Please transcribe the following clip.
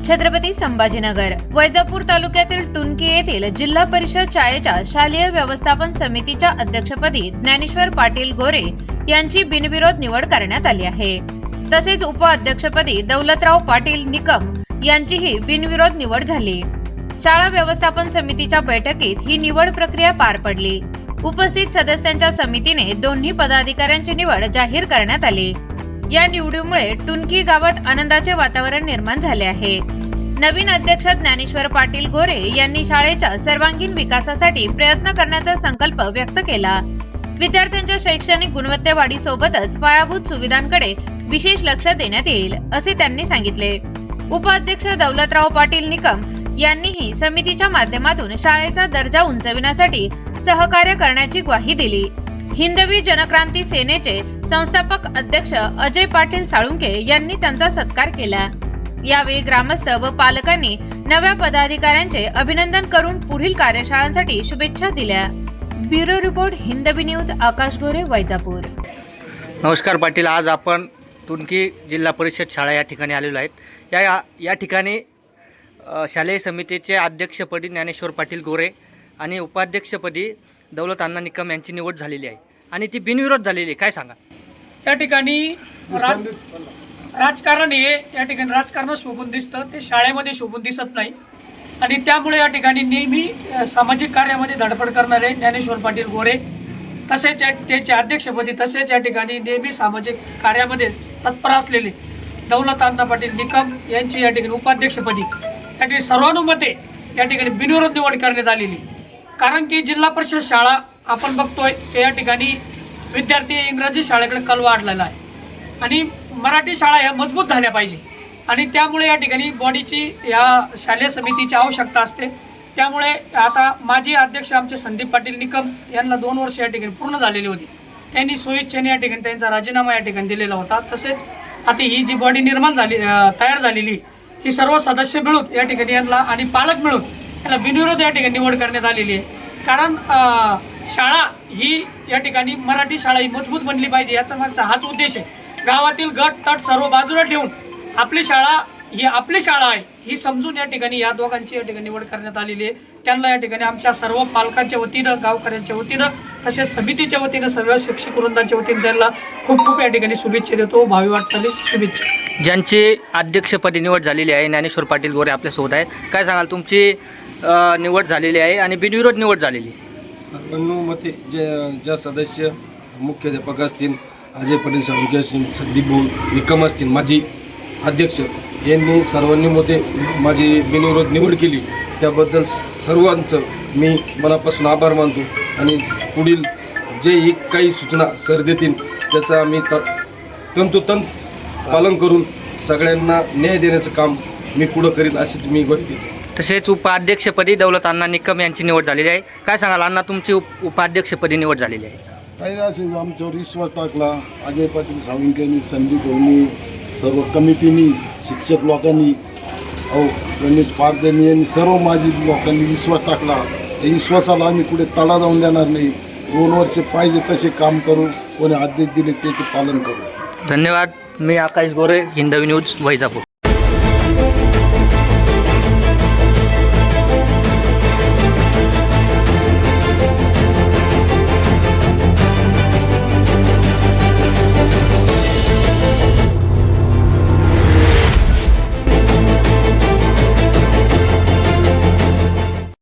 छत्रपती संभाजीनगर वैजापूर तालुक्यातील टुनकी येथील जिल्हा परिषद शाळेच्या शालेय व्यवस्थापन समितीच्या अध्यक्षपदी ज्ञानेश्वर पाटील गोरे यांची बिनविरोध निवड करण्यात आली आहे। तसेच उपाध्यक्षपदी दौलतराव पाटील निकम यांचीही बिनविरोध निवड झाली। शाळा व्यवस्थापन समितीच्या बैठकीत ही निवड प्रक्रिया पार पडली। उपस्थित सदस्यांच्या समितीने दोन्ही पदाधिकाऱ्यांची निवड जाहीर करण्यात आली। या निवडीमुळे टुनकी गावात आनंदाचे वातावरण निर्माण झाले आहे। नवीन अध्यक्ष ज्ञानेश्वर पाटील गोरे यांनी शाळेच्या सर्वांगीण विकासासाठी प्रयत्न करण्याचा संकल्प व्यक्त केला। विद्यार्थ्यांच्या शैक्षणिक गुणवत्तेवाढीसोबतच पायाभूत सुविधांकडे विशेष लक्ष देण्यात येईल असे त्यांनी सांगितले। उपाध्यक्ष दौलतराव पाटील निकम यांनीही समितीच्या माध्यमातून शाळेचा दर्जा उंचाविण्यासाठी सहकार्य करण्याची ग्वाही दिली। हिंदवी जनक्रांती सेनेचे संस्थापक अध्यक्ष अजय पाटील साळुंके यांनी त्यांचा सत्कार केला। यावेळी ग्रामस्थ व पालकांनी नव्या पदाधिकाऱ्यांचे अभिनंदन करून पुढील कार्यशाळांसाठी शुभेच्छा दिल्या। ब्युरो रिपोर्ट हिंदवी न्यूज, आकाश गोरे, वैजापूर। नमस्कार पाटील, आज आपण टुनकी जिल्हा परिषद शाळा या ठिकाणी आलेलो आहेत। या ठिकाणी शालेय समितीचे अध्यक्षपदी ज्ञानेश्वर पाटील गोरे आणि उपाध्यक्षपदी दौलत अण्णा निकम यांची निवड झालेली आहे आणि ती बिनविरोध झालेली आहे। काय सांगा? या ठिकाणी राजकारण हे या ठिकाणी राजकारण शोभून दिसतं, ते शाळेमध्ये शोभून दिसत नाही आणि त्यामुळे या ठिकाणी नेहमी सामाजिक कार्यामध्ये धडपड करणारे ज्ञानेश्वर पाटील गोरे तसेच त्याचे अध्यक्षपदी तसेच या ठिकाणी नेहमी सामाजिक कार्यामध्ये तत्पर असलेले दौलत अण्णा पाटील निकम यांची या ठिकाणी उपाध्यक्षपदी या ठिकाणी सर्वानुमते या ठिकाणी बिनविरोध निवड करण्यात आलेली। कारण की जिल्हा परिषद शाळा आपण बघतोय या ठिकाणी विद्यार्थी इंग्रजी शाळेकडे कल वाढलेला आहे आणि मराठी शाळा ह्या मजबूत झाल्या पाहिजे आणि त्यामुळे या ठिकाणी बॉडीची या शालेय समितीची आवश्यकता असते। त्यामुळे आता माजी अध्यक्ष आमचे संदीप पाटील निकम यांना 2 वर्ष या ठिकाणी पूर्ण झालेली होती। त्यांनी स्वेच्छेने या ठिकाणी त्यांचा राजीनामा या ठिकाणी दिलेला होता। तसेच आता ही जी बॉडी निर्माण झाली तयार झालेली ही सर्व सदस्य मिळून या ठिकाणी यांना आणि पालक मिळून याला बिनविरोध या ठिकाणी निवड करण्यात आलेली आहे। कारण शाळा ही या ठिकाणी मराठी शाळा ही मजबूत बनली पाहिजे याचा मागचा हाच उद्देश आहे। गावातील गट तट सर्व बाजूला ठेवून आपली शाळा ही आपली शाळा आहे ही समजून या ठिकाणी या दोघांची या ठिकाणी निवड करण्यात आलेली आहे। त्यांना या ठिकाणी आमच्या सर्व पालकांच्या वतीनं, गावकऱ्यांच्या वतीनं तसेच समितीच्या वतीनं, सर्व शिक्षक वृंदाच्या वतीनं त्यांना खूप खूप या ठिकाणी शुभेच्छा देतो। भावी वाटचालीस शुभेच्छा। ज्यांची अध्यक्षपदी निवड झालेली आहे ज्ञानेश्वर पाटील गोरे आपल्यासोबत आहेत, काय सांगाल? तुमची निवड झालेली आहे आणि बिनविरोध निवड झालेली। सर्वानुमते ज्या सदस्य मुख्याध्यापक असतील, अजय पाटील साळुंके असतील, संदीप भाऊ निकम असतील, माजी अध्यक्ष यांनी सर्वानुमते माझी बिनविरोध निवड केली, त्याबद्दल सर्वांचं मी मनापासून आभार मानतो आणि पुढील जे काही सूचना सर देतील त्याचं आम्ही तंतोतंत पालन करून सगळ्यांना न्याय देण्याचं काम मी पुढं करील अशी मी ग्वाही देतो। तसेच उपाध्यक्षपदी दौलत अण्णा निकम यांची निवड झालेली आहे। काय सांगाल अण्णा, तुमची उपाध्यक्षपदी निवड झालेली आहे? काही असेल आमच्यावर विश्वास टाकला अजय पाटील साळुंकेंनी, संदीप भाऊंनी, सर्व कमिटीनी, शिक्षक लोकांनी, गणेश पारदेनी यांनी, सर्व माजी लोकांनी विश्वास टाकला। त्या विश्वासाला आम्ही कुठे तडा जाऊन देणार नाही। 2 वर्ष पाहिजे तसे काम करू, कोणी आदेश दिले त्याचे पालन करू। धन्यवाद। मी आकाश गोरे, हिंदवी न्यूज, वैजापूर।